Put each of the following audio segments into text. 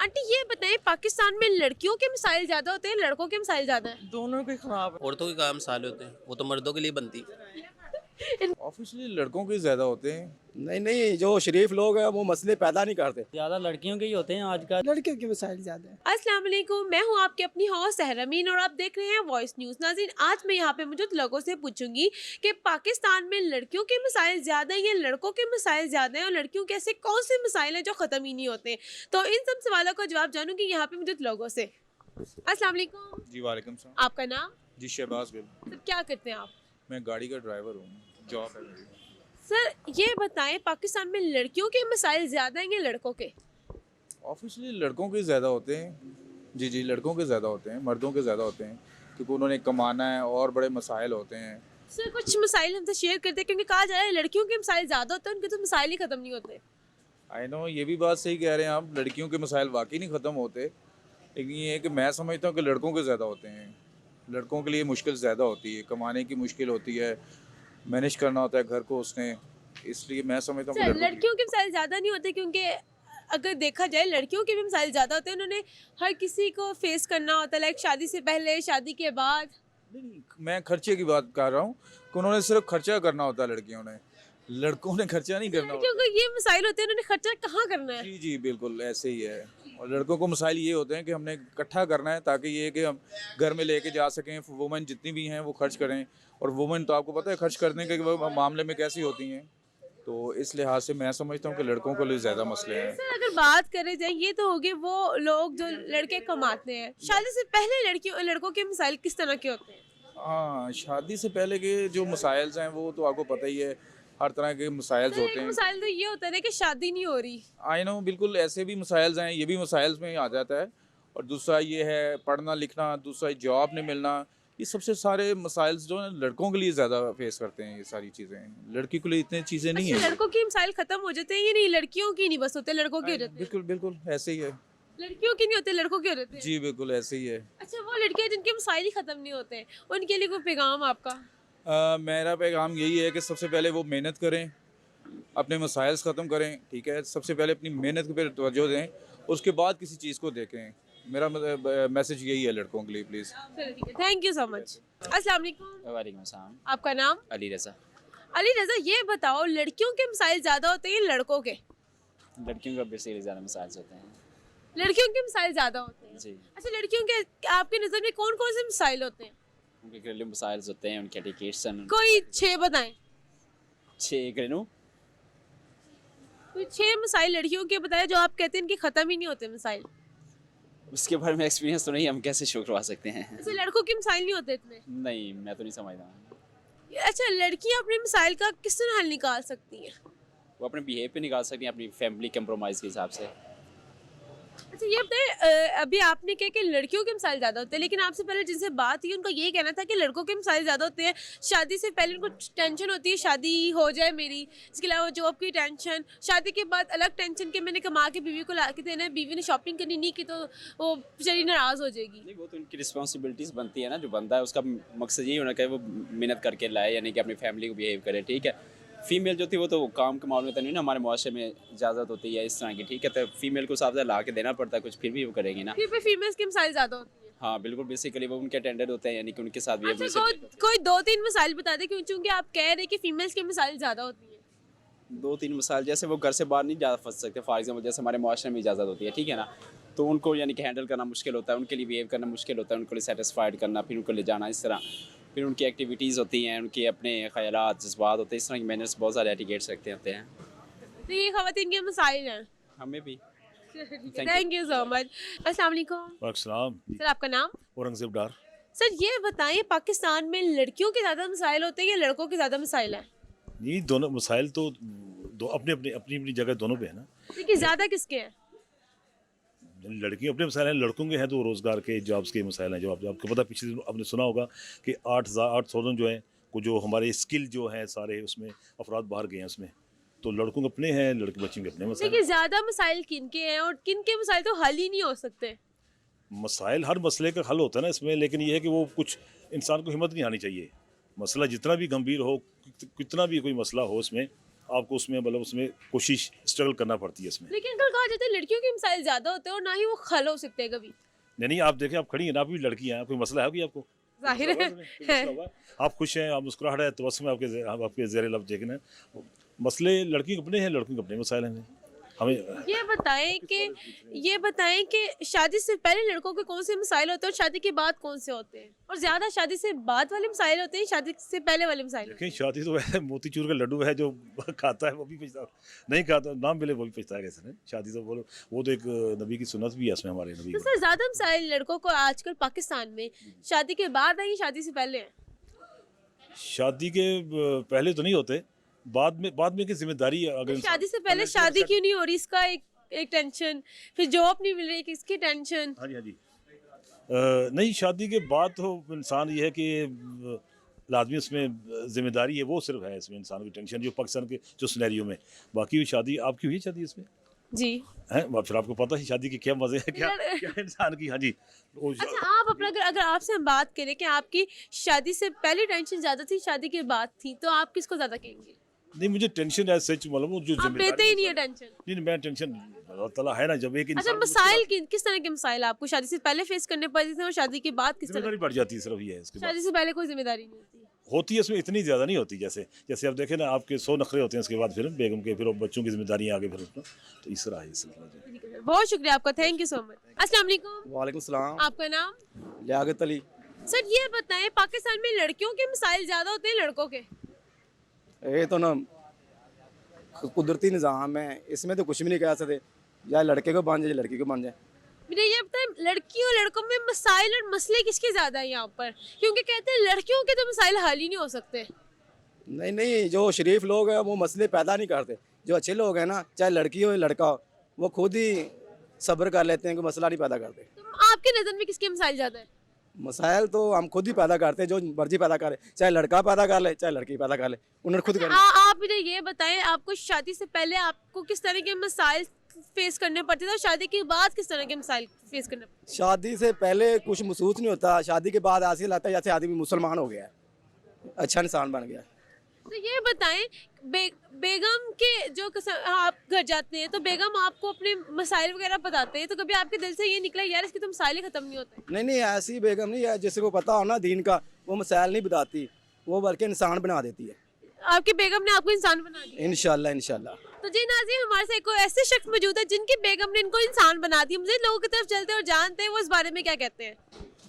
Aunty ये बताएं, पाकिस्तान में लड़कियों के मिसाइल ज्यादा होते हैं, लड़कों के मिसाइल ज्यादा है? दोनों के खराब औरतों के काम साले होते हैं, वो तो मर्दों के लिए बनती। है। ऑफिशियली लड़कों के ज़्यादा होते हैं। नहीं नहीं, जो शरीफ लोग हैं वो मसले पैदा नहीं करते। ज़्यादा लड़कियों के ही होते हैं आजकल। लड़कियों के मिसाइल ज्यादा है। अस्सलाम वालेकुम, मैं हूं आपकी अपनी हॉस्ट सहरा अमीन और आप देख रहे हैं वॉइस न्यूज़। नाज़रीन, आज मैं यहां पे मौजूद लोगों से पूछूंगी कि पाकिस्तान में लड़कियों के मिसाइल ज़्यादा हैं या लड़कों के मिसाइल ज़्यादा हैं, और लड़कियों के ऐसे कौन से मिसाइल हैं जो ख़त्म ही नहीं होते। तो इन सब सवालों का जवाब जानूंगी यहाँ पे मौजूद लोगों से। अस्सलाम वालेकुम। जी वालेकुम सलाम। आपका नाम? जी शहबाज गिल। सर क्या करते हैं आप? मैं गाड़ी का ड्राइवर हूँ, जॉब है मेरी। सर ये बताएं, पाकिस्तान में लड़कियों के मिसाइल ज़्यादा हैं या लड़कों के? ऑफिशियली लड़कों के ज़्यादा होते हैं। जी जी, लड़कों के ज़्यादा होते हैं, मर्दों के ज़्यादा होते हैं, क्योंकि उन्होंने कमाना है और बड़े मसाइल होते हैं। सर कुछ मिसाइल हमसे शेयर करते हैं, क्योंकि कहा जा रहा है लड़कियों के मिसाइल ज़्यादा होते हैं, उनके तो मिसाइल ही ख़त्म नहीं होते। आई नो, ये भी बात सही कह रहे हैं आप, लड़कियों के मसाइल वाकई नहीं ख़त्म होते, लेकिन ये है कि मैं समझता हूँ कि लड़कों के ज़्यादा होते हैं। लड़कों के लिए मुश्किल ज़्यादा होती है, कमाने की मुश्किल होती है, मैनेज करना होता है घर को उसने, इसलिए मैं समझता हूँ कि सर लड़कों की। लड़कियों के मिसाइल ज़्यादा नहीं होते, क्योंकि अगर देखा जाए लड़कियों के भी मिसाइल ज़्यादा होते हैं। उन्होंने हर किसी को फेस करना होता है, लाइक शादी से पहले, शादी के बाद। नहीं, मैं खर्चे की बात कर रहा हूँ कि उन्होंने सिर्फ खर्चा करना होता है लड़कियों ने, लड़कों ने खर्चा नहीं करना लड़कियों होता। को ये मिसाइल होते हैं, उन्होंने खर्चा कहाँ करना है? जी जी बिल्कुल ऐसे ही है। और लड़कों को मसाइल ये होते हैं कि हमने इकट्ठा करना है, ताकि ये कि हम घर में लेके जा सकें, वुमेन जितनी भी हैं वो खर्च करें। और वुमेन तो आपको पता है खर्च करने के मामले में कैसी होती हैं, तो इस लिहाज से मैं समझता हूँ कि लड़कों को लिए ज़्यादा मसले हैं। सर अगर बात करें जाए, ये तो हो गए वो लोग जो लड़के कमाते हैं। शादी से पहले लड़कियों लड़कों के मिसाइल किस तरह के होते हैं? हाँ, शादी से पहले के जो मसाइल्स हैं वो तो आपको पता ही है, हर तरह के मसाइल्स सर होते एक हैं। मिसाइल तो ये होता है ना कि शादी नहीं हो रही। आई नो, बिल्कुल ऐसे भी मसाइल्स हैं, ये भी मसाइल्स में ही आ जाता है। और दूसरा ये है पढ़ना लिखना, दूसरा जॉब नहीं मिलना, ये सबसे सारे मसाइल्स जो हैं लड़कों के लिए ज़्यादा फेस करते हैं। ये सारी चीज़ें लड़की के लिए इतनी चीज़ें नहीं अच्छा, हैं। लड़कों के मिसाइल खत्म हो जाते हैं, ये नहीं लड़कियों की नहीं बस होते, लड़कों के हो जाते हैं। बिल्कुल बिल्कुल ऐसे ही है। लड़कियों के नहीं होते, लड़कों के हो जाते हैं। जी बिल्कुल ऐसे ही है। अच्छा, वो लड़कियां जिनके मिसाइल ही खत्म नहीं होते, उनके लिए कोई पैगाम आपका? मेरा पैगाम यही है कि सबसे पहले वो मेहनत करें, अपने मसाइल्स ख़त्म करें, ठीक है। सबसे पहले अपनी मेहनत पर तवज्जो दें, उसके बाद किसी चीज़ को देखें। मेरा मैसेज यही है लड़कों के लिए, प्लीज़। चलो ठीक है, थैंक यू सो मच। अस्सलाम वालेकुम। वालेकुम सलाम। आपका नाम? अली रज़ा। अली रज़ा, ये बताओ लड़कियों के मिसाइल ज़्यादा होते हैं या लड़कों के? लड़कियों का बेसिकली ज़्यादा मिसाइल्स होते हैं। लड़कियों के मिसाइल ज़्यादा होते हैं। जी। अच्छा, लड़कियों के आपके नज़र में कौन कौन से मिसाइल होते हैं? उनके घरेलू मिसाइल्स होते हैं, उनके एडिकेशन। कोई 6 बताएं। 6 घरेलू। कोई 6 मिसाइल लड़कियों के बताएं जो आप कहते हैं इनके ख़त्म ही नहीं होते मिसाइल। उसके बारे में एक्सपीरियंस तो नहीं, हम कैसे शो करवा सकते हैं। अच्छा, लड़कों के मिसाइल नहीं होते इतने? नहीं, मैं तो नहीं समझता। अच्छा, लड़कियां अपने मिसाइल का किस तरह हल निकाल सकती हैं? वो अपने बिहेव पे निकाल सकती हैं, अपनी फैमिली कंप्रोमाइज़ के हिसाब से। अच्छा ये बताएं, अभी आपने कहा कि लड़कियों के मिसाइल ज़्यादा होते हैं, लेकिन आपसे पहले जिनसे बात हुई उनका यही कहना था कि लड़कों के मिसाइल ज़्यादा होते हैं। शादी से पहले उनको टेंशन होती है शादी हो जाए मेरी, इसके अलावा जॉब की टेंशन, शादी के बाद अलग टेंशन कि मैंने कमा के बीवी को ला के देना है, बीवी ने शॉपिंग करनी नहीं की तो वो बेचारी नाराज़ हो जाएगी। नहीं, वो तो उनकी रिस्पॉन्सिबिलिटीज़ बनती है ना। जो बंदा है उसका मकसद यही होना चाहिए वो मेहनत करके लाए, यानी कि अपनी फैमिली को बिहेव करे, ठीक है। फीमेल जो थी वो तो काम के मामले में तो नहीं ना, हमारे मुआशरे में इजाज़त होती है इस तरह की, ठीक है। तो फीमेल को साथ ला के देना पड़ता है कुछ, फिर भी वो करेंगी ना। फिर भी फीमेल्स के मिसाइल ज़्यादा होती है। हाँ बिल्कुल, बेसिकली वो उनके अटेंडेड होते हैं, यानी कि उनके साथ भी अच्छा, कोई 2-3 मिसाइल बता दे, क्योंकि आप कह रहे हैं कि फीमेल्स के मिसाइल ज़्यादा होती है। 2-3 मिसाल, जैसे वो घर से बाहर नहीं जा फंस सकते। फॉर एग्जाम्पल जैसे हमारे मुआशरे में इजाज़त होती है, ठीक है ना, तो उनको यानी कि हैंडल करना मुश्किल होता है, उनके लिए बिहेव करना मुश्किल होता है, उनको लिए सेटिस्फाइड करना, फिर उनको ले जाना इस तरह। फिर उनकी एक्टिविटीज़ होती हैं, उनके अपने ख़यालात जज्बात होते हैं, इस तरह की मैनर्स बहुत सारे एटिकेट्स रखते होते हैं। तो ये ख़वातीन के मिसाइल हैं। हमें भी। Thank you so much. अस्सलाम वालेकुम। वालेकुम सर आपका नाम? औरंगजेब डार। सर ये बताइए, पाकिस्तान में लड़कियों के ज़्यादा मिसाइल होते हैं या लड़कों के ज़्यादा मिसाइल हैं? ये दोनों मसाइल तो दो अपने अपने अपनी अपनी जगह दोनों पे है ना। लेकिन ज़्यादा किसके हैं? लड़कियों अपने मसाइल हैं, लड़कों के हैं तो रोज़गार के जॉब्स के मसाइल हैं। जो आपको पता, पिछले दिन आपने सुना होगा कि 8,000 जो हैं को जो हमारे स्किल जो हैं सारे उसमें अफराद बाहर गए हैं उसमें, तो लड़कों के अपने हैं, लड़के बच्चों के अपने मसाइल। लेकिन ज़्यादा मिसाइल किन के हैं और किन के मिसाइल तो हल ही नहीं हो सकते? मसाइल हर मसले का हल होता है ना इसमें, लेकिन ये है कि वो कुछ इंसान को हिम्मत नहीं आनी चाहिए। मसला जितना भी गंभीर हो, कितना भी कोई मसला हो, इसमें आपको उसमें मतलब उसमें कोशिश स्ट्रगल करना पड़ती है इसमें। लेकिन अंकल कहा जाता है लड़कियों के मिसाइल ज्यादा होते हैं और ना ही वो खल हो सकते हैं कभी। नहीं आप देखें, आप खड़ी हैं ना, आप भी लड़की हैं, कोई मसला है भी आपको? जाहिर है, कोई मसला होगा? आप खुश हैं, आप मुस्कुराहट है तो बस में आपके ज़ेरे लफ्ज़ देखना है। मसले लड़की के अपने हैं, लड़कियों के अपने मसाइल हैं। हमें ये बताएं कि शादी से पहले लड़कों के कौन से मसाइल होते हैं और शादी के बाद कौन से होते हैं, और ज्यादा शादी से बाद वाले मसाइल होते हैं शादी से पहले वाले मसाइल? देखें, शादी तो है मोतीचूर का लड्डू है, जो खाता है वो भी पछता, नहीं खाता नाम मिले वो भी पछता है कैसे। शादी तो बोलो वो तो एक नबी की सुन्नत भी है इसमें, हमारे नबी तो सर ज्यादा मसाइल लड़कों को आजकल पाकिस्तान में शादी के बाद है या शादी से पहले है? शादी के पहले तो नहीं होते, बाद में की जिम्मेदारी अगर शादी से पहले शादी क्यों नहीं हो रही, इसका एक टेंशन, फिर जॉब नहीं मिल रही इसकी टेंशन। हाँ जी नहीं, शादी के बाद तो इंसान ये है कि लाजमी उसमें जिम्मेदारी है, वो सिर्फ है इसमें इंसान की टेंशन, जो पाकिस्तान के जो सिनेरियो में। बाकी शादी आपकी हुई शादी इसमें जी है, फिर आपको पता है शादी के क्या मजे हैं, क्या इंसान की। हाँ जी। अच्छा, आप अपना अगर आपसे हम बात करें कि आपकी शादी से पहले टेंशन ज्यादा थी, शादी के बाद थी, तो आप किसको ज्यादा कहेंगे? नहीं, मुझे टेंशन है सच मालूम, जो आप लेते ही नहीं है टेंशन? नहीं, मैं टेंशन अल्लाह ताला है ना, जब एक अच्छा, मसाइल किस तरह के मसाइल आपको शादी से पहले फेस करने पड़ते थे और शादी के बाद किस तरह? जिम्मेदारी बढ़ जाती है, सिर्फ ये है। इसके बाद शादी से पहले कोई जिम्मेदारी नहीं होती है, इसमें इतनी ज़्यादा नहीं होती। जैसे आप देखें ना, आपके 100 नखरे होते हैं, उसके बाद फिर बेगम के, फिर बच्चों की जिम्मेदारियाँ आगे, फिर तो इस तरह है सिलसिला। होती। बहुत शुक्रिया आपका, थैंक यू सो मच। अस्सलाम वालेकुम। वालेकुम सलाम। आपका नाम? लियाकत अली। सर ये बताएं, पाकिस्तान में लड़कियों के मसाइल ज्यादा होते हैं लड़कों के? ये तो ना कुदरती निज़ाम है, इसमें तो कुछ भी नहीं कह सकते, या लड़के को बन जाए या लड़की को बन जाए। मुझे ये बताएं, लड़की और लड़कों में मसाइल और मसले किसके ज्यादा हैं यहाँ पर? क्योंकि कहते हैं लड़कियों के तो मसाइल हल ही नहीं हो सकते। नहीं, जो शरीफ लोग हैं वो मसले पैदा नहीं करते। जो अच्छे लोग हैं ना, चाहे लड़की हो या लड़का हो, वो खुद ही सब्र कर लेते हैं, कोई मसला नहीं पैदा करते। तो आपकी नज़र में किसके मसाइल ज्यादा है? मसाइल तो हम खुद ही पैदा करते हैं, जो मर्जी पैदा करे, चाहे लड़का पैदा कर ले चाहे लड़की पैदा कर ले, उन्होंने खुद कर। आप मुझे ये बताएं, आपको शादी से पहले आपको किस तरह के मसाइल फेस करने पड़ते थे और शादी के बाद किस तरह के मसाइल फेस करने पड़ते? शादी से पहले कुछ महसूस नहीं होता, शादी के बाद ऐसे लगता है जैसे आदमी मुसलमान हो गया है, अच्छा इंसान बन गया है। तो ये बताएं, बेगम के जो आप घर जाते हैं तो बेगम आपको अपने मसाइल वगैरह बताते हैं, तो कभी आपके दिल से ये निकला यार इसके तो मसाइल ही खत्म नहीं होते? नहीं, ऐसी बेगम नहीं है, जिसको पता हो ना दीन का, वो मसाइल नहीं बताती, वो बल्कि इंसान बना देती है। आपकी बेगम ने आपको इंसान बना दिया? इंशाल्लाह। तो जी नाज़रीन, हमारे साथ कोई ऐसे शख्स मौजूद है जिनकी बेगम ने इनको इंसान बना दिया। मुझे लोगों की तरफ चलते और जानते हैं वो इस बारे में क्या कहते हैं।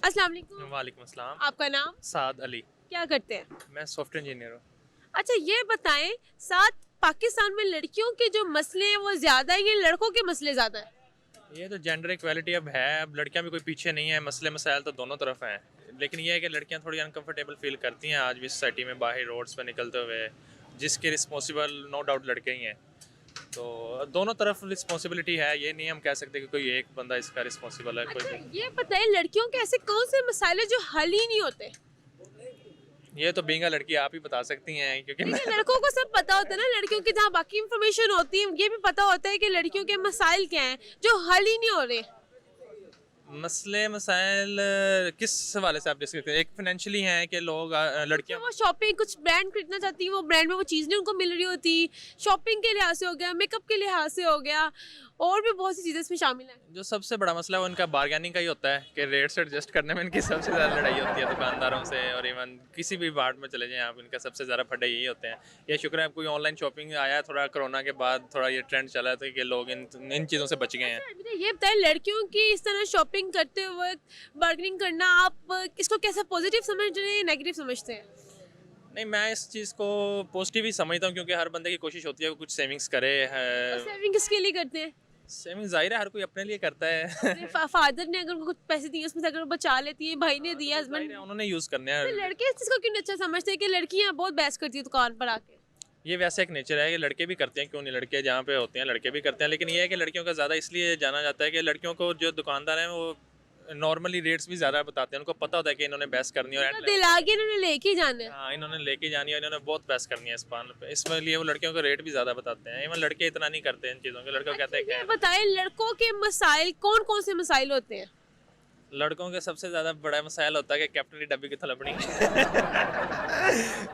अस्सलाम वालेकुम। वालेकुम अस्सलाम। आपका नाम? साद अली। क्या करते हैं? मैं सॉफ्टवेयर इंजीनियर हूँ। अच्छा, ये बताएं, साथ पाकिस्तान में लड़कियों के जो मसले हैं वो ज्यादा है या लड़कों के मसले ज्यादा है? ये तो जेंडर इक्वालिटी अब है, अब लड़कियां भी कोई पीछे नहीं है, मसले मसाइल तो दोनों तरफ हैं। लेकिन ये है कि लड़कियां थोड़ी अनकंफर्टेबल फील करती हैं आज भी सोसाइटी में, बाहर रोड्स पे निकलते हुए, जिसके रिस्पॉन्सिबल नो डाउट लड़के ही हैं। तो दोनों तरफ रिस्पॉन्सिबिलिटी है, ये नहीं हम कह सकते कि कोई एक बंदा इसका रिस्पॉन्सिबल है। अच्छा, कोई ये बताएं, लड़कियों के ऐसे कौन से मसाइल हैं जो हल ही नहीं होते? ये तो बींगा लड़की आप ही बता सकती हैं, क्योंकि मैं लेकिन लड़कों को सब पता होता है ना, लड़कियों की जहाँ बाकी इंफॉर्मेशन होती है ये भी पता होता है कि लड़कियों के मसाइल क्या हैं जो हल ही नहीं हो रहे। मसले मसाइल किस हवाले से आप डिस्कस करते हैं? एक फाइनेंशियली हैं कि लोग लड़कियां वो शॉपिंग कुछ ब्रांड खरीदना चाहती है, वो ब्रांड में वो चीज़ नहीं उनको मिल रही होती, शॉपिंग के लिहाज से हो गया, मेकअप के लिहाज से हो गया, और भी बहुत सी चीज़ें इसमें शामिल हैं। जो सबसे बड़ा मसला है वो इनका बार्गेनिंग का ही होता है कि रेट्स एडजस्ट करने में इनकी सबसे ज़्यादा लड़ाई होती है दुकानदारों से, और इवन किसी भी बार्ट में चले जाएं आप, इनका सबसे ज़्यादा फड्डे यही होते हैं। ये शुक्र है कोई ऑनलाइन शॉपिंग आया थोड़ा कोरोना के बाद, थोड़ा ये ट्रेंड चला था कि लोग इन चीज़ों से बच गए हैं। मुझे ये बताएं, लड़कियों की इस तरह शॉपिंग करते वक्त बार्गेनिंग करना, आप इसको कैसे पॉजिटिव समझ रहे हैं या नेगेटिव समझते हैं? नहीं, मैं इस चीज़ को पॉजिटिव ही समझता हूँ, क्योंकि हर बंदे की कोशिश होती है कि कुछ सेविंग्स करे। सेविंग किसके लिए करते हैं? सेविंग जाहिर है हर कोई अपने लिए करता है। फादर ने अगर कुछ पैसे दिए उसमें से अगर बचा लेती है, भाई ने दिया, हस्बैंड, जाहिर है उन्होंने यूज़ करने हैं। तो लड़के इस चीज़ को क्यों नहीं अच्छा समझते हैं कि लड़कियां बहुत बहस करती है दुकान पर आके? ये वैसे एक नेचर है कि लड़के भी करते हैं, क्यों नहीं, लड़के जहाँ पे होते हैं लड़के भी करते हैं। लेकिन ये है कि लड़कियों का ज़्यादा इसलिए जाना जाता है कि लड़कियों को जो दुकानदार हैं वो नॉर्मली रेट्स भी ज़्यादा बताते हैं, उनको पता होता है कि इन्होंने बहस करनी है, और दिल आगे इन्होंने लेके ही जाना है। हाँ इन्होंने लेके जानी है, इन्होंने बहुत बहस करनी है इस पान पे, इसमें लिए वो लड़कियों को रेट भी ज़्यादा बताते हैं। इवन लड़के इतना नहीं करते इन चीज़ों के, लड़के कहते हैं ये बताएं, लड़कों के मसाइल कौन कौन से मसाइल होते हैं? लड़कों के सबसे ज़्यादा बड़ा मसाइल होता है कि कैप्टन की डब्बी की थलपनी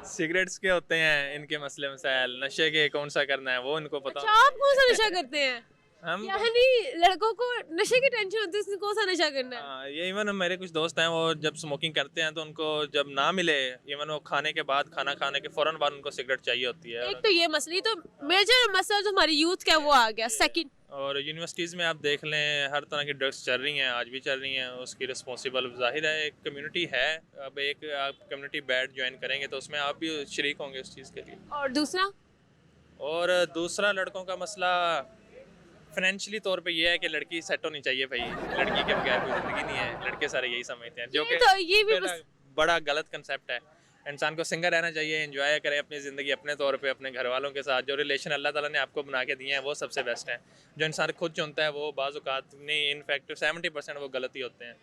सिगरेट्स के होते हैं इनके मसले मसाइल, नशे के कौन सा करना है वो इनको पता अच्छा आप कौन सा नशा करते हैं? हम यानी लड़कों को नशे की टेंशन होती है, इसने कौन सा नशा करना है? हाँ, ये इवन मेरे कुछ दोस्त हैं वो जब स्मोकिंग करते हैं तो उनको जब ना मिले, इवन वो खाने के बाद, खाना खाने के फ़ौरन बाद उनको सिगरेट चाहिए होती है। एक तो ये मसला, तो मेजर मसला जो हमारी यूथ का है वो आ गया। सेकंड, और यूनिवर्सिटीज़ में आप देख लें हर तरह की ड्रग्स चल रही हैं, आज भी चल रही हैं। उसकी रिस्पॉन्सिबल ज़ाहिर है एक कम्युनिटी है। अब एक आप कम्युनिटी बैड ज्वाइन करेंगे तो उसमें आप भी शरीक होंगे उस चीज़ के लिए। और दूसरा लड़कों का मसला फाइनेंशियली तौर पे ये है कि लड़की सेट होनी चाहिए भाई, लड़की के बगैर कोई ज़िंदगी नहीं है। लड़के सारे यही समझते हैं, जो कि ये भी बड़ा गलत कंसेप्ट है। इंसान को सिंगल रहना चाहिए, एंजॉय करें अपनी ज़िंदगी अपने तौर पे, अपने घर वालों के साथ। जो रिलेशन अल्लाह ताला ने आपको बना के दिए हैं वो सबसे बेस्ट है। जो इंसान खुद चुनता है वो बाज़ औक़ात नहीं, इनफैक्ट 70% वो गलत ही होते हैं।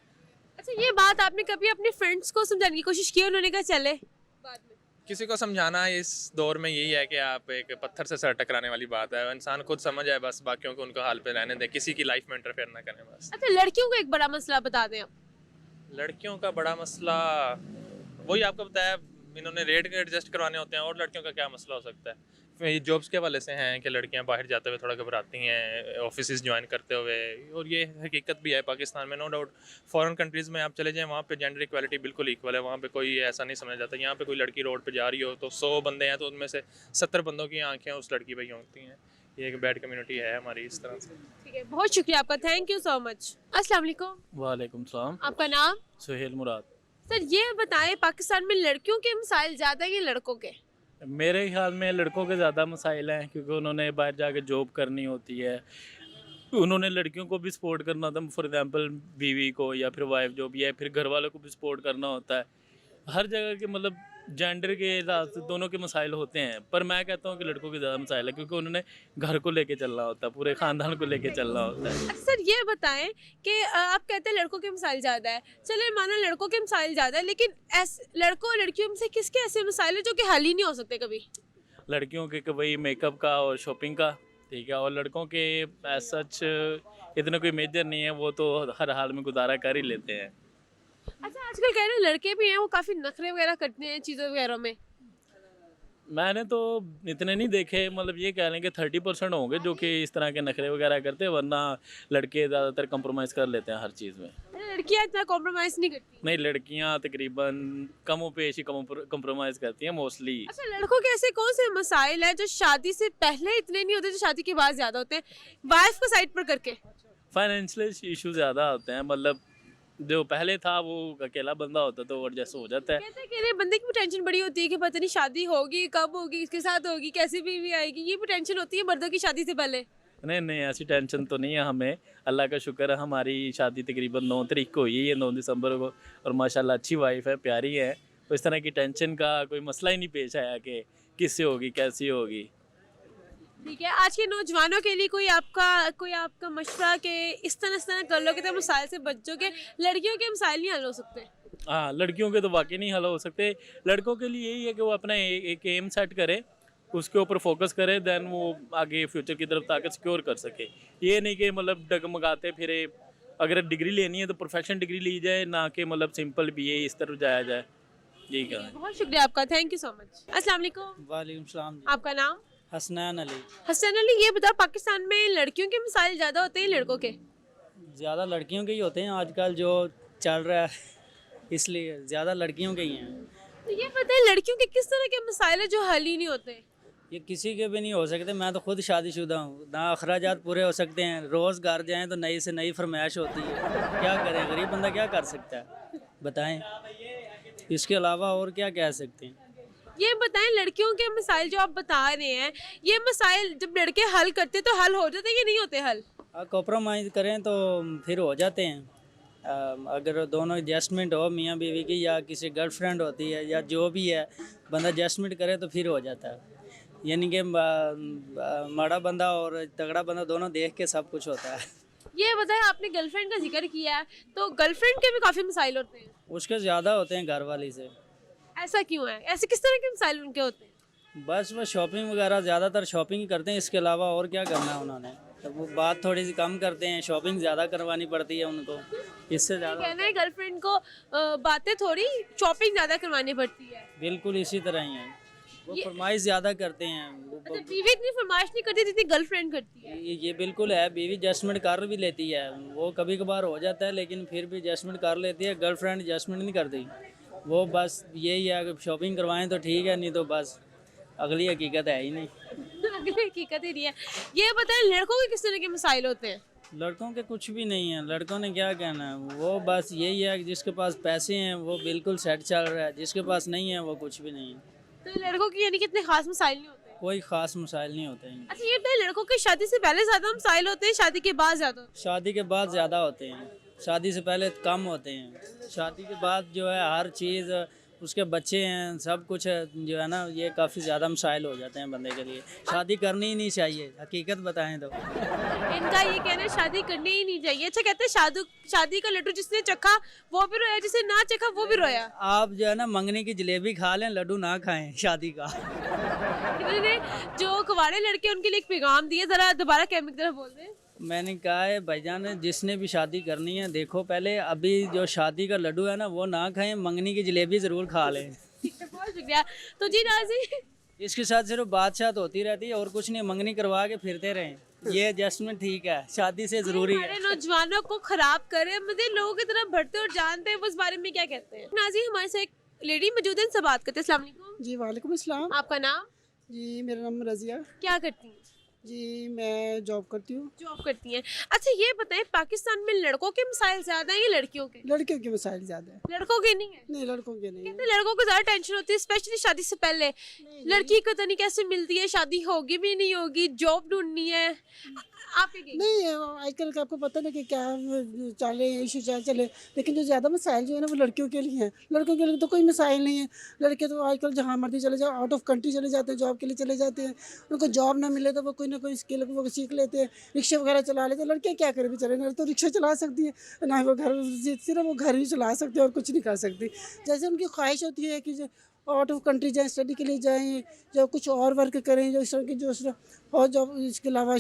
अच्छा ये बात आपने कभी अपने फ्रेंड्स को समझाने की कोशिश की? उन्होंने कहा चले बाद में? किसी को समझाना इस दौर में यही है कि आप एक पत्थर से सर टकराने वाली बात है। इंसान खुद समझ आए, बस बाकियों को उनको हाल पे रहने दें, किसी की लाइफ में इंटरफेयर ना करें बस। अच्छा लड़कियों को एक बड़ा मसला बता दें आप। लड़कियों का बड़ा मसला वही आपको बताया, इन्होंने रेट के एडजस्ट करवाने होते हैं। और लड़कियों का क्या मसला हो सकता है? फिर ये जॉब्स के हवाले से हैं कि लड़कियां बाहर जाते हुए थोड़ा घबराती हैं ऑफिस ज्वाइन करते हुए, और ये हकीकत भी है पाकिस्तान में, नो डाउट। फॉरेन कंट्रीज़ में आप चले जाएं, वहाँ पे जेंडर इक्वालिटी बिल्कुल इक्वल है, वहाँ पे कोई ऐसा नहीं समझा जाता। यहाँ पे कोई लड़की रोड पे जा रही हो तो 100 बंदे हैं तो उनमें से 70 बंदों की आंखें उस लड़की पे ही होती हैं। ये एक बैड कम्युनिटी है हमारी इस तरह से। ठीक है, बहुत शुक्रिया आपका, थैंक यू सो मच। अस्सलाम वालेकुम। वालेकुम सलाम। आपका नाम? सुहेल मुराद। सर ये बताएं पाकिस्तान में लड़कियों के मसाइल ज़्यादा हैं या लड़कों के? मेरे ख्याल में लड़कों के ज़्यादा मसाइल हैं, क्योंकि उन्होंने बाहर जाके जॉब करनी होती है। उन्होंने लड़कियों को भी सपोर्ट करना होता है, फॉर एग्जांपल बीवी को या फिर वाइफ जो भी है, फिर घर वालों को भी सपोर्ट करना होता है। हर जगह के मतलब जेंडर के हिसाब से दोनों के मसाइल होते हैं, पर मैं कहता हूँ कि लड़कों के ज़्यादा मसाइल है, क्योंकि उन्होंने घर को लेके चलना होता है, पूरे ख़ानदान को लेके चलना होता है। सर ये बताएं कि आप कहते हैं लड़कों के मसाइल ज़्यादा है, चले माना लड़कों के मसाइल ज़्यादा है, लेकिन लड़कों और लड़कियों में से किसके ऐसे मसाइल हैं जो कि हल ही नहीं हो सकते कभी? लड़कियों के वही मेकअप का और शॉपिंग का, ठीक है, और लड़कों के एज सच इतना कोई मेजर नहीं है, वो तो हर हाल में गुजारा कर ही लेते हैं। अच्छा आजकल कह रहे हैं लड़के भी हैं वो काफ़ी नखरे वगैरह करते हैं चीज़ों वगैरह में। मैंने तो इतने नहीं देखे, मतलब ये कह लें कि 30% होंगे जो कि इस तरह के नखरे वगैरह करते हैं, वरना लड़के ज़्यादातर कंप्रोमाइज़ कर लेते हैं हर चीज़ में। लड़कियां इतना कॉम्प्रोमाइज़ नहीं करती? नहीं, लड़कियां तकरीबन कमों पेश ही कंप्रोमाइज़ करती हैं मोस्टली। अच्छा लड़कों के ऐसे कौन से मसाइल हैं जो शादी से पहले इतने नहीं होते जो शादी के बाद ज़्यादा होते हैं, वाइफ को साइड पर करके? फाइनेंशियल इशू ज़्यादा होते हैं, मतलब जो पहले था वो अकेला बंदा होता तो एडजस्ट हो जाता है। कहते हैं कि बंदे की भी टेंशन बड़ी होती है कि पता नहीं शादी होगी कब होगी, किसके साथ होगी, कैसी बीवी आएगी, ये भी टेंशन होती है मर्दों की शादी से पहले। नहीं नहीं, ऐसी टेंशन तो नहीं है हमें, अल्लाह का शुक्र है। हमारी शादी तकरीबन 9 तारीख को हुई है, 9 दिसंबर को, और माशाल्लाह अच्छी वाइफ है, प्यारी है, तो इस तरह की टेंशन का कोई मसला ही नहीं पेश आया कि किससे होगी कैसी होगी। ठीक है, आज के नौजवानों के लिए कोई आपका मशवरा कि इस तरह कर लोगे तो मसाइल से बच जाओगे, लड़कियों के मसाइल नहीं हल हो सकते? हाँ, लड़कियों के तो वाकई नहीं हल हो सकते। लड़कों के लिए यही है कि वो अपना एक एम सेट करे, उसके ऊपर फोकस करे, देन वो आगे फ्यूचर की तरफ ताकत सिक्योर कर सके। ये नहीं कि मतलब डगमगाते फिरे। अगर डिग्री लेनी है तो प्रोफेशनल डिग्री ली जाए, ना कि मतलब सिंपल बीए इस तरफ जाया जाए। यही कहा। बहुत शुक्रिया आपका, थैंक यू सो मच। अस्सलाम वालेकुम। वालेकुम सलाम। आपका नाम? हसनैन अली। हसन अली, ये बताओ पाकिस्तान में लड़कियों के मसाइल ज़्यादा होते हैं लड़कों के? ज़्यादा लड़कियों के ही होते हैं आजकल जो चल रहा है, इसलिए ज़्यादा लड़कियों के ही हैं। तो ये बताएं लड़कियों के किस तरह के मसाइल है जो हल ही नहीं होते? ये किसी के भी नहीं हो सकते। मैं तो खुद शादीशुदा हूँ, ना अखराजात पूरे हो सकते हैं, रोज़ घर जाएँ तो नई से नई फरमाइश होती है। क्या करें, गरीब बंदा क्या कर सकता है बताएं। इसके अलावा और क्या कह सकते हैं। ये बताएं लड़कियों के मसाइल जो आप बता रहे हैं, ये मसाइल जब लड़के हल करते तो हल हो जाते या नहीं होते हल? कॉम्प्रोमाइज़ करें तो फिर हो जाते हैं। अगर दोनों एडजस्टमेंट हो मियाँ बीवी की, या किसी गर्लफ्रेंड होती है, या जो भी है, बंदा एडजस्टमेंट करे तो फिर हो जाता है। यानी कि माड़ा बंदा और तगड़ा बंदा दोनों देख के सब कुछ होता है। ये बताएं आपने गर्लफ्रेंड का जिक्र किया है, तो गर्लफ्रेंड के भी काफ़ी मसाइल होते हैं? उसके ज़्यादा होते हैं घर वाली से। ऐसा क्यों है? ऐसे किस तरह के मसाइल उनके होते हैं? बस वो शॉपिंग वगैरह, ज़्यादातर शॉपिंग ही करते हैं, इसके अलावा और क्या करना है उन्होंने। तो वो बात थोड़ी सी कम करते हैं, शॉपिंग ज़्यादा करवानी पड़ती है उनको, इससे ज़्यादा। कहना है गर्लफ्रेंड को बातें थोड़ी शॉपिंग ज्यादा करवानी पड़ती है। बिल्कुल इसी तरह ही है, वो फरमाइश ज़्यादा करते हैं। अच्छा, बीवी इतनी फरमाइश नहीं करती जितनी गर्लफ्रेंड करती है। ये बिल्कुल है, बीवी एडजस्टमेंट कर भी लेती है, वो कभी कभार हो जाता है लेकिन फिर भी एडजस्टमेंट कर लेती है। गर्लफ्रेंड एडजस्टमेंट नहीं करती, वो बस यही है, अगर शॉपिंग करवाएं तो ठीक है, नहीं तो बस अगली हकीकत है ही नहीं। अगली हकीकत ही नहीं है। ये बताएं लड़कों के किस तरह के मसाइल होते हैं? लड़कों के कुछ भी नहीं है, लड़कों ने क्या कहना है, वो बस यही है कि जिसके पास पैसे हैं वो बिल्कुल सेट चल रहा है, जिसके पास नहीं है वो कुछ भी नहीं है। तो लड़कों की यानी कि इतने खास मसाइल नहीं होते? कोई ख़ास मसाइल नहीं होते हैं। अच्छा, ये बताएं लड़कों की शादी से पहले ज्यादा मसाइल होते हैं, शादी के बाद ज्यादा होते शादी के बाद ज़्यादा होते हैं, शादी से पहले कम होते हैं। शादी के बाद जो है हर चीज़, उसके बच्चे हैं, सब कुछ जो है ना, ये काफ़ी ज़्यादा मसाइल हो जाते हैं बंदे के लिए। शादी करनी ही नहीं चाहिए, हकीकत बताएं तो। हैं? इनका ये कहना है शादी करनी ही नहीं चाहिए। अच्छा, कहते हैं शादी का लड्डू जिसने चखा वो भी रोया, जिसने ना चखा वो भी रोया। आप जो है ना मंगनी की जलेबी खा लें, लड्डू ना खाएं शादी का। इन्होंने जो कुंवारे लड़के उनके लिए एक पैगाम दिए, जरा दोबारा कैमरे की तरफ बोल दें। मैंने कहा है भाईजान, जिसने भी शादी करनी है देखो पहले, अभी जो शादी का लड्डू है ना वो ना खाएं, मंगनी की जलेबी ज़रूर खा लें। बहुत शुक्रिया। तो जी नाजी, इसके साथ सिर्फ बात होती रहती है और कुछ नहीं, मंगनी करवा के फिरते रहें, ये एडजस्टमेंट ठीक है, शादी से ज़रूरी है। हमारे नौजवानों को खराब करे, मुझे लोगों की तरफ बढ़ते और जानते हैं, उस बारे में क्या कहते हैं? नाजी, हमारे साथ एक लेडी मौजूद है, इनसे बात करते हैं। अस्सलाम वालेकुम। जी वालेकुम अस्सलाम। आपका नाम? जी मेरा नाम रज़िया। क्या करती हैं? जी मैं जॉब करती हूँ। जॉब करती हैं। अच्छा, ये बताएं पाकिस्तान में लड़कों के मसाइल ज्यादा हैं या लड़कियों के? लड़कियों के मसाइल ज़्यादा है। लड़कों के नहीं है? नहीं लड़कों के नहीं है। कहते हैं लड़कों को ज्यादा टेंशन होती है, स्पेशली शादी से पहले। लड़की को पता नहीं कैसे मिलती है, शादी होगी भी नहीं होगी, जॉब ढूंढनी है। आप नहीं आजकल का आपको पता नहीं कि क्या चल रहे हैं, इशू चले, लेकिन जो ज़्यादा मसाइल जो है ना वो लड़कियों के लिए हैं। लड़कों के लिए तो कोई मसाइल नहीं है। लड़के तो आजकल जहाँ मर्जी चले जाओ, आउट ऑफ कंट्री चले जाते हैं, जॉब के लिए चले जाते हैं। उनको जॉब ना मिले तो वो कोई ना कोई स्किल वो सीख लेते हैं, रिक्शा वगैरह चला लेते हैं। लड़के क्या करें बेचारे, ना तो रिक्शा चला सकती है, ना वो घर, सिर्फ वो घर ही चला सकते हैं और कुछ नहीं कर सकती। जैसे उनकी ख्वाहिश होती है कि आउट ऑफ कंट्री जाएँ, स्टडी के लिए जाएँ, जो कुछ और वर्क करें, जो इस तरह की जो और जॉब, इसके अलावा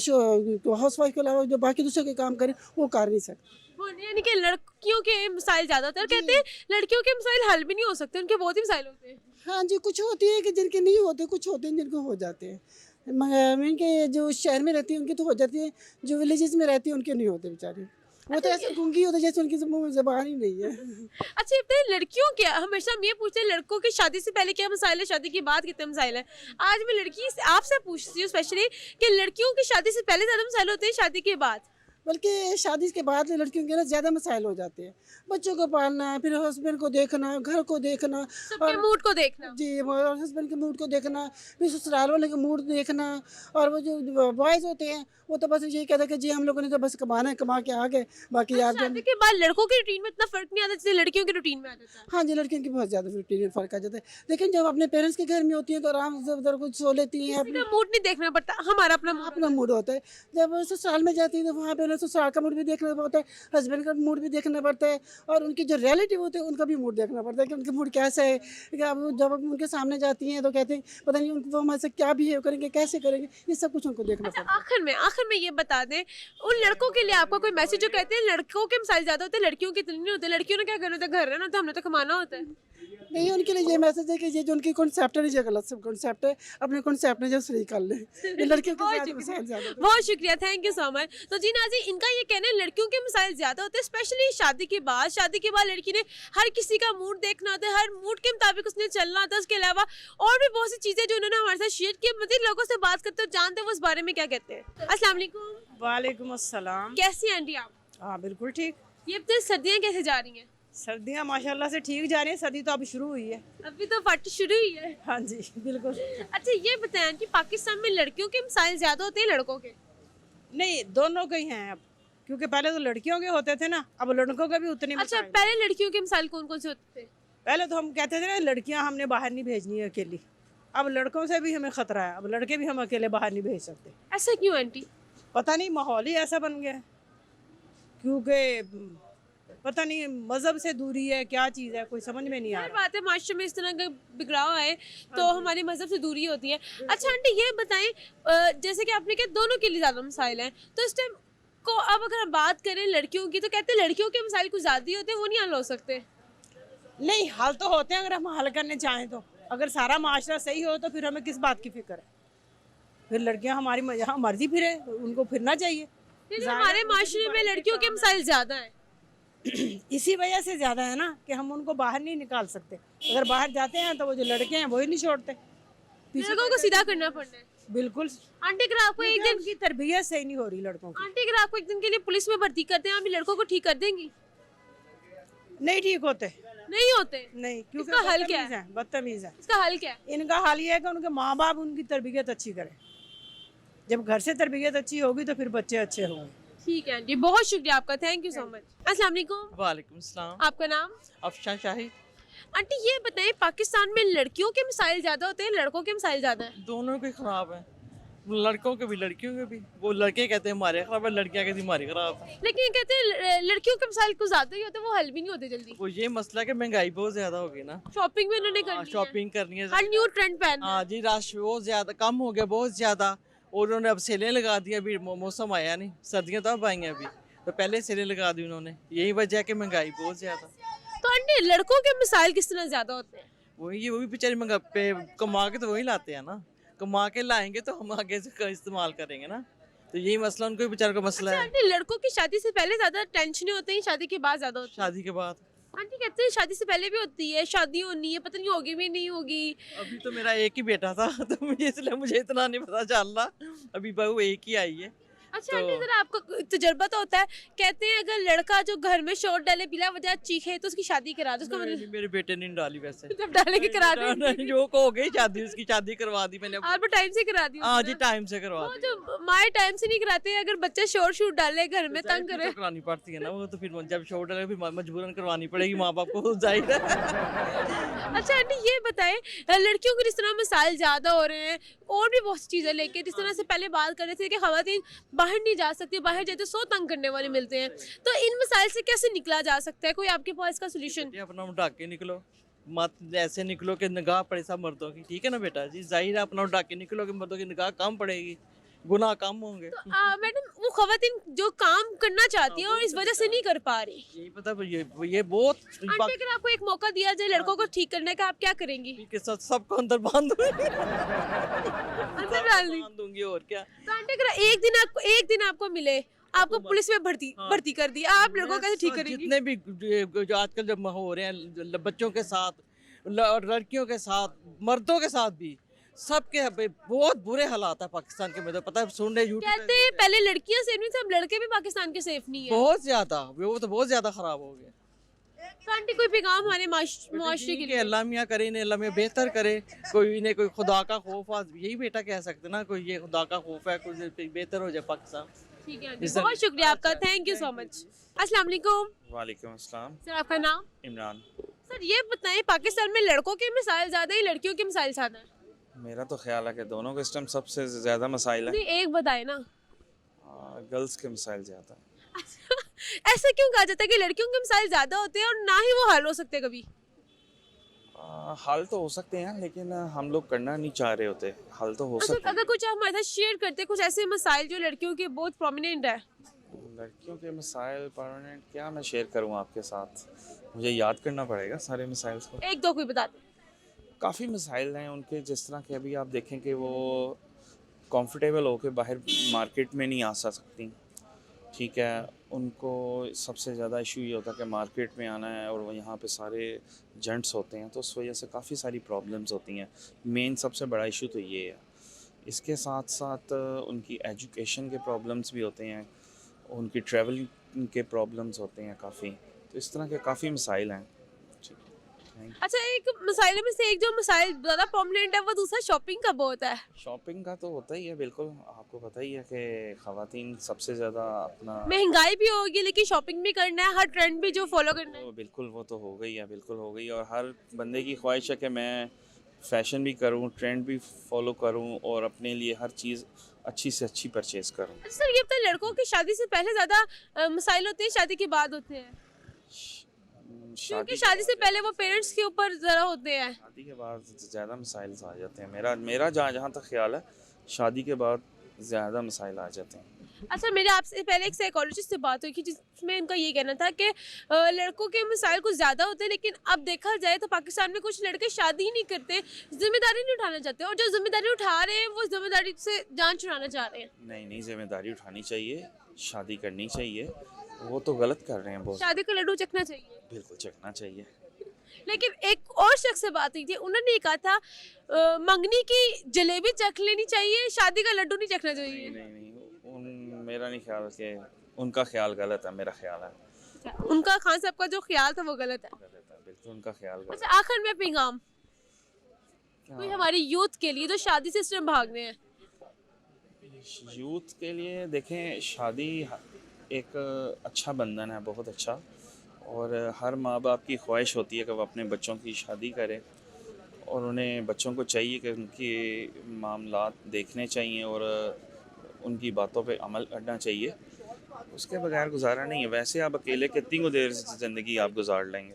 हाउस वाइफ के अलावा जो बाकी दूसरे के काम करें वो कर नहीं सकते। यानी कि लड़कियों के मसाइल ज्यादा होते हैं, और कहते हैं लड़कियों के मसाइल हल भी नहीं हो सकते, उनके बहुत ही मसाइल होते हैं। हाँ जी, कुछ होती है कि जिनके नहीं होते, कुछ होते हैं जिनको हो जाते हैं। मीन के जो शहर में रहती है उनकी तो हो जाती है, जो विलेजेस में रहती है उनके नहीं होते बेचारे। वो तो ऐसे गूंगी होते जैसे उनकी ज़बान ही नहीं है। अच्छा, ये लड़कियों के हमेशा हम ये पूछते हैं लड़कों की शादी से पहले क्या मसाइल है, शादी के बाद कितने मसाइल है। आज मैं लड़की आपसे पूछती हूँ स्पेशली कि लड़कियों की शादी से पहले ज़्यादा मसाइल होते हैं शादी के बाद? बल्कि शादी के बाद लड़कियों के ना ज़्यादा मसाइल हो जाते हैं। बच्चों को पालना, फिर हस्बैंड को देखना, घर को देखना, सबके मूड को देखना। जी, और हस्बैंड के मूड को देखना, फिर ससुराल वाले के मूड देखना। और वो जो बॉयज़ होते हैं वो तो बस यही कहते हैं कि जी हम लोगों ने तो बस कमाना है, कमा के आ गए, बाकी आप शादी के बाद लड़कों के रूटीन में इतना फर्क नहीं आता जैसे लड़कियों के रूटीन में आ जाता है। हाँ जी, लड़कियों की बहुत ज़्यादा रूटीन में फ़र्क आ जाता है। लेकिन जब अपने पेरेंट्स के घर में होती हैं तो आराम से उधर कुछ सो लेती हैं, अपना मूड नहीं देखना पड़ता, हमारा अपना मूड होता है। जब ससुराल में जाती है तो वहाँ पे उन्हें ससुराल का मूड भी देखना पड़ता है, हस्बैंड का मूड भी देखना पड़ता है, और उनके जो रिलेटिव होते हैं उनका भी मूड देखना पड़ता है कि उनका मूड कैसा है। कि अब जब उनके सामने जाती हैं तो कहते हैं पता नहीं वो हमारे से क्या बिहेव करेंगे, कैसे करेंगे, ये सब कुछ उनको देखना पड़ता है। आखिर में ये बता दें उन लड़कों के लिए आपका कोई मैसेज, जो कहते हैं लड़कों के मसाइल ज्यादा होते हैं, लड़कियों के इतने नहीं होते। लड़कियों ने क्या करना होता है, घर रहना होता है, हमने तो कमाना होता है। नहीं, उनके लिए ये मैसेज है कि ये जो उनकी कॉन्सेप्ट है ये गलत सब कॉन्सेप्ट है, अपने कॉन्सेप्ट में जो सही कर ले। लड़कियों के ज़्यादा बहुत शुक्रिया, थैंक यू सो मच। तो जी नाजी, इनका ये कहना है लड़कियों के मसाइल ज्यादा होते हैं स्पेशली शादी के बाद। शादी के बाद लड़की ने हर किसी का मूड देखना होता है, हर मूड के मुताबिक उसने चलना होता है। उसके अलावा और भी बहुत सी चीजें जो उन्होंने हमारे साथ शेयर की। मजीद लोगों से बात करते हो, जानते हैं वो इस बारे में क्या कहते हैं। अस्सलाम वालेकुम। वालेकुम अस्सलाम। कैसी हैं आंटी आप? हाँ बिल्कुल ठीक। ये बताइए सर्दियाँ कैसे जा रही हैं? सर्दियाँ माशाल्लाह से ठीक जा रही हैं, सर्दी तो अभी शुरू हुई है। अभी तो फट शुरू हुई है। हाँ जी बिल्कुल। अच्छा, ये बताएं कि पाकिस्तान में लड़कियों के मसाइल ज्यादा होते हैं लड़कों के? नहीं, दोनों के ही हैं अब, क्योंकि पहले तो लड़कियों के होते थे ना, अब लड़कों के भी उतने। अच्छा, पहले लड़कियों के मसाइल कौन कौन से होते थे? पहले तो हम कहते थे ना लड़कियाँ हमने बाहर नहीं भेजनी है अकेली, अब लड़कों से भी हमें खतरा है, अब लड़के भी हम अकेले बाहर नहीं भेज सकते। ऐसा क्यों आंटी? पता नहीं, माहौल ही ऐसा बन गया है, क्योंकि पता नहीं मज़हब से दूरी है, क्या चीज़ है, कोई समझ में नहीं आ हर रहा। बात है, माशरे में इस तरह का बिगड़ाव आए तो हमारे मजहब से दूरी होती है। अच्छा आंटी ये बताएं, जैसे कि आपने कहा दोनों के लिए ज़्यादा मसाइल हैं, तो इस टाइम को अब अगर हम बात करें लड़कियों की, तो कहते हैं लड़कियों के मसाइल कुछ ज़्यादा ही होते हैं, वो नहीं हल हो सकते। नहीं, हल तो होते हैं अगर हम हल करने चाहें तो। अगर सारा माशरा सही हो तो फिर हमें किस बात की फिक्र है? फिर लड़कियां हमारी यहाँ मर्जी फिरे, उनको फिरना चाहिए। लेकिन हमारे माशरे में लड़कियों के मसाइल ज़्यादा हैं। इसी वजह से ज़्यादा है ना कि हम उनको बाहर नहीं निकाल सकते। अगर बाहर जाते हैं तो वो जो लड़के हैं वही नहीं छोड़ते, लड़कों को सीधा करना पड़ना है। बिल्कुल। आंटी अगर आपको एक दिन की तरबियत सही नहीं हो रही लड़कों की। आंटी अगर आपको एक दिन के लिए पुलिस में भर्ती करते हैं, आप लड़कों को ठीक कर देंगी? नहीं ठीक होते, नहीं होते। नहीं, क्योंकि इसका हल क्या है? बदतमीज है। इसका हल क्या है? इनका हल ये है कि उनके माँ बाप उनकी तरबियत अच्छी करें। जब घर से तरबियत अच्छी होगी तो फिर बच्चे अच्छे होंगे। ठीक है आंटी, बहुत शुक्रिया आपका, थैंक यू सो मच। अस्सलाम वालेकुम। वालेकुम सलाम। आपका नाम? अफशान शाहिद। आंटी ये बताएं, पाकिस्तान में लड़कियों के मिसाइल ज़्यादा होते हैं, लड़कों के मिसाइल ज़्यादा हैं? दोनों के खराब है, लड़कों के भी लड़कियों के भी। वो लड़के कहते हैं हमारे खराब है, लड़कियां कहती हमारी खराब है। लेकिन कहते हैं लड़कियों के मिसाइल कुछ ज़्यादा ही होते हैं, वो हल भी नहीं होते जल्दी। वो ये मसला है कि महंगाई बहुत ज्यादा होगी ना, शॉपिंग भी उन्होंने करनी है, शॉपिंग करनी है, हर न्यू ट्रेंड पहनना है। हाँ जी, रश बहुत ज्यादा कम हो गया, बहुत ज्यादा। और उन्होंने अब सेलें लगा दी, अभी मौसम आया नहीं, सर्दियाँ तो अब आई हैं, अभी तो पहले सेलें लगा दी उन्होंने। यही वजह है कि महंगाई बहुत ज्यादा। तो आंटी लड़कों के मिसाइल किस तरह ज़्यादा होते हैं? वो भी बेचारे महंगा पे कमा के तो वही लाते हैं ना, कमा के लाएंगे तो हम आगे से इस्तेमाल करेंगे ना, तो यही मसला उनको बेचारों का मसला अच्छा है। आंटी लड़कों की शादी से पहले ज़्यादा टेंशन होते हैं, शादी के बाद ज़्यादा होती है? शादी के बाद आंटी कहते हैं शादी से पहले भी होती है, शादी होनी है, पता नहीं होगी भी नहीं होगी। अभी तो मेरा एक ही बेटा था तो मुझे इसलिए मुझे इतना नहीं पता चल रहा, अभी बहू एक ही आई है। अच्छा आंटी जरा आपका तजुर्बा तो होता है, कहते हैं अगर लड़का जो घर में शोर डाले बिला वजह चीखे तो उसकी शादी करा दो, उसका मतलब मेरे बेटे ने नहीं डाली वैसे। जब डालेंगे करा दें। जो को हो गई शादी, उसकी शादी करवा दी मैंने। आप टाइम से करा दी? हाँ जी, टाइम से करवा वो दी। जो माए टाइम से नहीं कराते, अगर बच्चे शोर शूट डाले घर में तंग करे तो करानी पड़ती है ना वो, तो फिर जब शोर डाले फिर मजबूरन करवानी पड़ेगी माँ बाप को, जाहिर है। अच्छा आंटी ये बताएं, लड़कियों को जिस तरह मिसाइल ज़्यादा हो रहे हैं, और भी बहुत सी चीज़ें लेके, जिस तरह से पहले बात कर रहे थे कि खवातीन बाहर नहीं जा सकती, बाहर जाते सो तंग करने वाले मिलते हैं, तो इन मिसाइल से कैसे निकला जा सकता है? कोई आपके पास इसका सोल्यूशन? अपना ढाक के निकलो, मत ऐसे निकलो कि निगाह पड़े सब मर्दों की, ठीक है ना बेटा जी, जाहिर है अपना ढाक के निकलो कि मर्दों की निगाह कम पड़ेगी, गुनाह कम होंगे। तो मैडम वो खवातीन जो काम करना चाहती है और इस वजह से नहीं कर पा रही, यही पता ये बहुत आंटी अगर आपको एक मौका दिया जाए लड़कों को ठीक करने का, आप क्या करेंगी? के साथ सबको अंदर बांध अंदर डाल दी? दूंगी और क्या। तो आंटी अगर एक दिन आपको मिले, आपको पुलिस में भर्ती कर दी, आप लड़कों को कैसे ठीक करेंगी? जितने भी जो आजकल जब हो रहे हैं बच्चों के साथ, लड़कियों के साथ, मर्दों के साथ भी, सबके बहुत बुरे हालात है पाकिस्तान के में, तो पता है सुन रहे यूट्यूब कहते हैं पहले लड़कियां सेफ नहीं थी, अब लड़के भी पाकिस्तान के सेफ नहीं है। बहुत ज्यादा, वो तो बहुत ज्यादा खराब हो गया। तो आंटी कोई पैगाम हमारे माशरे के लिए? अल्लाह मियाँ करे, इन्हें अल्लाह मियाँ बेहतर करे, कोई इन्हें कोई खुदा का खौफ, यही बेटा कह सकते ना, कोई ये खुदा का खौफ है, कुछ बेहतर हो जाए पाकिस्तान। ठीक है आंटी, बहुत शुक्रिया आपका, थैंक यू सो मच। अस्सलाम वालेकुम। वालेकुम अस्सलाम। सर आपका नाम? इमरान। सर ये बताएं, पाकिस्तान में लड़कों के मिसाइल ज़्यादा है, लड़कियों के मिसाइल ज़्यादा है? मेरा तो ख्याल है कि दोनों के सिस्टम सबसे ज़्यादा मसाइल है। नहीं एक बताए ना। गर्ल्स के मिसाइल ज़्यादा है। ऐसा क्यों कहा जाता है कि लड़कियों के मिसाइल ज़्यादा होते हैं और ना ही वो हल हो सकते कभी? हल तो हो सकते हैं लेकिन हम लोग करना नहीं चाह रहे होते, हल तो हो सकते हैं। अगर कुछ हमारे साथ शेयर करते कुछ ऐसे मसाइल जो लड़कियों के बहुत प्रोमिनेंट है। लड़कियों के मसाइल परमानेंट क्या मैं शेयर करूं आपके साथ, मुझे याद करना पड़ेगा सारे मसाइल को। एक दो कोई बता दें। काफ़ी मसाइल हैं उनके, जिस तरह के अभी आप देखें कि वो कंफर्टेबल होकर बाहर मार्केट में नहीं आ सकती, ठीक है, उनको सबसे ज़्यादा इशू ये होता है कि मार्केट में आना है और वो यहाँ पे सारे जेंट्स होते हैं, तो उस वजह से काफ़ी सारी प्रॉब्लम्स होती हैं। मेन सबसे बड़ा इशू तो ये है। इसके साथ साथ उनकी एजुकेशन के प्रॉब्लम्स भी होते हैं, उनकी ट्रैवल के प्रॉब्लम्स होते हैं काफ़ी, तो इस तरह के काफ़ी मसाइल हैं। अच्छा एक मसाइल में से एक जो मसाइल ज़्यादा प्रोमिनेंट है वो दूसरा शॉपिंग का बहुत है। शॉपिंग का तो होता ही है, बिल्कुल आपको पता ही है कि ख़वातीन सबसे ज़्यादा अपना, महंगाई भी होगी लेकिन शॉपिंग भी करना है, हर ट्रेंड भी जो फॉलो करना है। तो बिल्कुल वो तो हो गई है, बिल्कुल हो गई, और हर बंदे की ख्वाहिश है कि मैं फ़ैशन भी करूं, ट्रेंड भी फॉलो करूं और अपने लिए हर चीज़ अच्छी से अच्छी परचेज़ करूं। सर ये बताइए लड़कों की शादी से पहले ज़्यादा मसाइल होते हैं शादी के बाद होते हैं? क्योंकि शादी से पहले वो पेरेंट्स के ऊपर ज़रा होते हैं। शादी के बाद ज़्यादा मसाइल आ जाते हैं। मेरा जहाँ तक ख्याल है, शादी के बाद ज़्यादा मसाइल आ जाते हैं। अच्छा, मेरे आपसे पहले एक साइकोलॉजिस्ट से बात हुई कि जिसमें उनका ये कहना था कि लड़कों के मसाइल कुछ ज़्यादा होते हैं, लेकिन अब देखा जाए तो पाकिस्तान में कुछ लड़के शादी ही नहीं करते, जिम्मेदारी नहीं उठाना चाहते, और जो जिम्मेदारी उठा रहे हैं वो जिम्मेदारी से जान छुड़ाना चाह रहे हैं। नहीं, जिम्मेदारी उठानी चाहिए, शादी करनी चाहिए। वो तो गलत कर रहे हैं बहुत। शादी का लड्डू चखना चाहिए, बिल्कुल चखना चाहिए। लेकिन एक और शख्स से बात हुई थी, उन्होंने ये कहा था मंगनी की जलेबी चख लेनी चाहिए, शादी का लड्डू नहीं चखना चाहिए। नहीं, मेरा नहीं ख्याल कि उनका ख्याल गलत है, मेरा ख्याल है उनका खान साहब का जो ख्याल था वो गलत है। बिल्कुल उनका ख्याल गलत। अच्छा, आखिर में पैगाम कोई हमारी यूथ के लिए जो शादी से इस टाइम भाग रहे हैं। यूथ के लिए देखें, शादी एक अच्छा बंधन है, बहुत अच्छा, और हर माँ बाप की ख्वाहिश होती है कि वो अपने बच्चों की शादी करें, और उन्हें बच्चों को चाहिए कि उनके मामलात देखने चाहिए और उनकी बातों पे अमल करना चाहिए। उसके बगैर गुजारा नहीं है। वैसे आप अकेले कितनी देर ज़िंदगी आप गुजार लेंगे।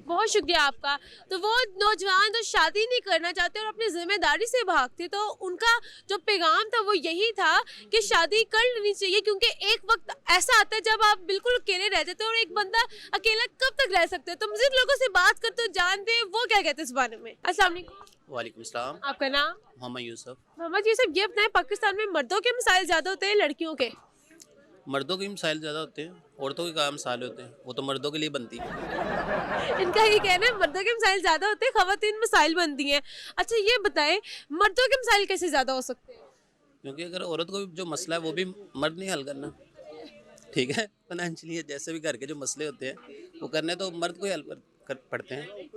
बहुत शुक्रिया आपका। तो वो नौजवान जो शादी नहीं करना चाहते और अपनी जिम्मेदारी से भागते, तो उनका जो पैगाम था वो यही था कि शादी कर लेनी चाहिए, क्योंकि एक वक्त ऐसा आता है जब आप बिल्कुल अकेले रह जाते हैं, और एक बंदा अकेला कब तक रह सकते हैं। तो जिन लोगों से बात करते हो जानते हैं वो क्या कहते हैं इस बारे में। अस्सलाम वालेकुम। वालेकुम सलाम। आपका नाम? मोहम्मद यूसुफ। मोहम्मद यूसुफ, ये बताएं पाकिस्तान में मर्दों के मसाइल ज़्यादा होते हैं लड़कियों के? मर्दों के मसाइल ज़्यादा होते हैं, औरतों के काम मसाइल होते हैं, वो तो मर्दों के लिए बनती है। इनका ये कहना है मर्दों के मसाइल ज़्यादा होते हैं, ख़वातीन मसाइल बनती हैं। अच्छा, ये बताएं मर्दों के मसाइल कैसे ज़्यादा हो सकते हैं? क्योंकि अगर औरत को जो मसला है वो भी मर्द नहीं हल करना, ठीक है। फाइनेंशियली जैसे भी घर के जो मसले होते हैं वो करने तो मर्द को ही हल कर पड़ते हैं।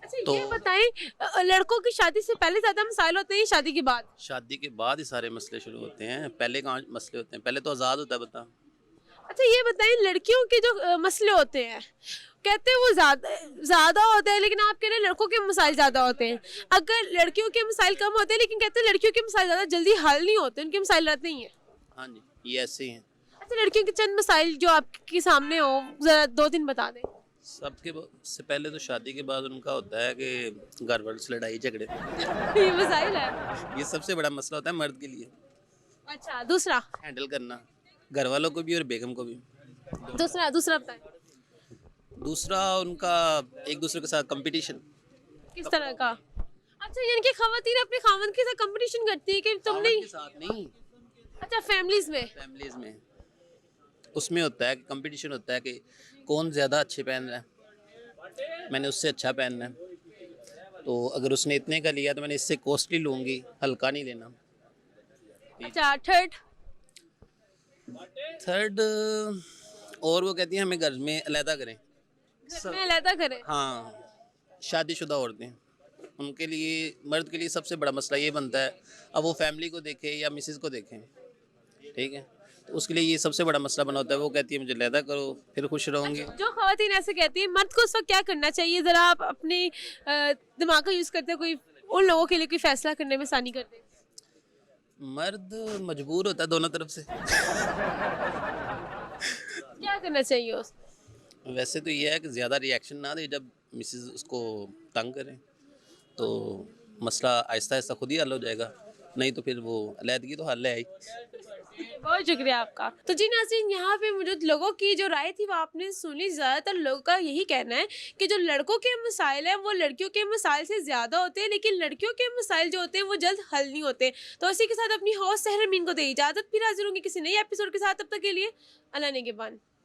अच्छा, तो ये बताएं लड़कों की शादी से पहले ज़्यादा मसाइल होते हैं शादी के बाद? शादी के बाद ही सारे मसले शुरू होते हैं, पहले कहाँ मसले होते हैं, पहले तो आज़ाद होता है बता। अच्छा, ये बताएं लड़कियों के जो मसले होते हैं, कहते हैं वो ज़्यादा होते हैं, लेकिन आप कह रहे हैं लड़कों के मसाइल ज़्यादा होते हैं। अगर लड़कियों के मसाइल कम होते हैं, लेकिन कहते हैं लड़कियों के मसाइल ज़्यादा जल्दी हल नहीं होते, उनके मसाइल रहते ही हैं। हाँ जी, ये ऐसे ही हैं। अच्छा, लड़कियों के चंद मसाइल जो आपके सामने हो, ज़रा 2-3 बता दें। सबके से पहले तो शादी के बाद उनका होता है कि घर वालों से लड़ाई झगड़े। ये मसाइल है, ये सबसे बड़ा मसला होता है मर्द के लिए। अच्छा, दूसरा हैंडल करना घर वालों को भी और बेगम को भी। दूसरा बताएं। दूसरा उनका एक दूसरे के साथ कंपटीशन। किस तरह का? अच्छा, यानी कि खवातीन अपने खामन के साथ कंपटीशन करती है कि तुम नहीं? के साथ नहीं। अच्छा, फैमिलीज में उसमें होता है कि कंपटीशन होता है कि कौन ज़्यादा अच्छे पहन रहा है, मैंने उससे अच्छा पहनना है, तो अगर उसने इतने का लिया तो मैंने इससे कॉस्टली लूँगी, हल्का नहीं लेना। अच्छा, थर्ड और वो कहती हैं हमें घर में अलहदा करें। अलहदा करें? हाँ, शादीशुदा औरतें, उनके लिए मर्द के लिए सबसे बड़ा मसला ये बनता है, अब वो फैमिली को देखें या मिसेस को देखें, ठीक है, तो उसके लिए ये सबसे बड़ा मसला बना होता है। वो कहती है मुझे अलहदा करो, फिर खुश रहूँगी। अच्छा, जो खवातीन ऐसे कहती है मर्द को उस वक्त क्या करना चाहिए, ज़रा आप अपने दिमाग का यूज़ करते हैं, कोई उन लोगों के लिए कोई फैसला करने में आसानी कर दें। मर्द मजबूर होता है दोनों तरफ से। क्या करना चाहिए उस? वैसे तो ये है कि ज़्यादा रिएक्शन ना दे, जब मिसेस उसको तंग करें तो मसला आहिस्ता आहिस्ता खुद ही हल हो जाएगा, नहीं तो फिर वो अलहदगी तो हल है ही। बहुत शुक्रिया आपका। तो जी नाज़रीन, यहाँ पे मौजूद लोगों की जो राय थी वो आपने सुनी। ज़्यादातर लोगों का यही कहना है कि जो लड़कों के मसाइल हैं वो लड़कियों के मसाइल से ज़्यादा होते हैं, लेकिन लड़कियों के मसाइल जो होते हैं वो जल्द हल नहीं होते। तो इसी के साथ अपनी हौस सहर अमीन को दे इजाज़त, फिर हाजिर होंगी किसी नई एपिसोड के साथ। तब तक के लिए अल्लाह नेगेबान।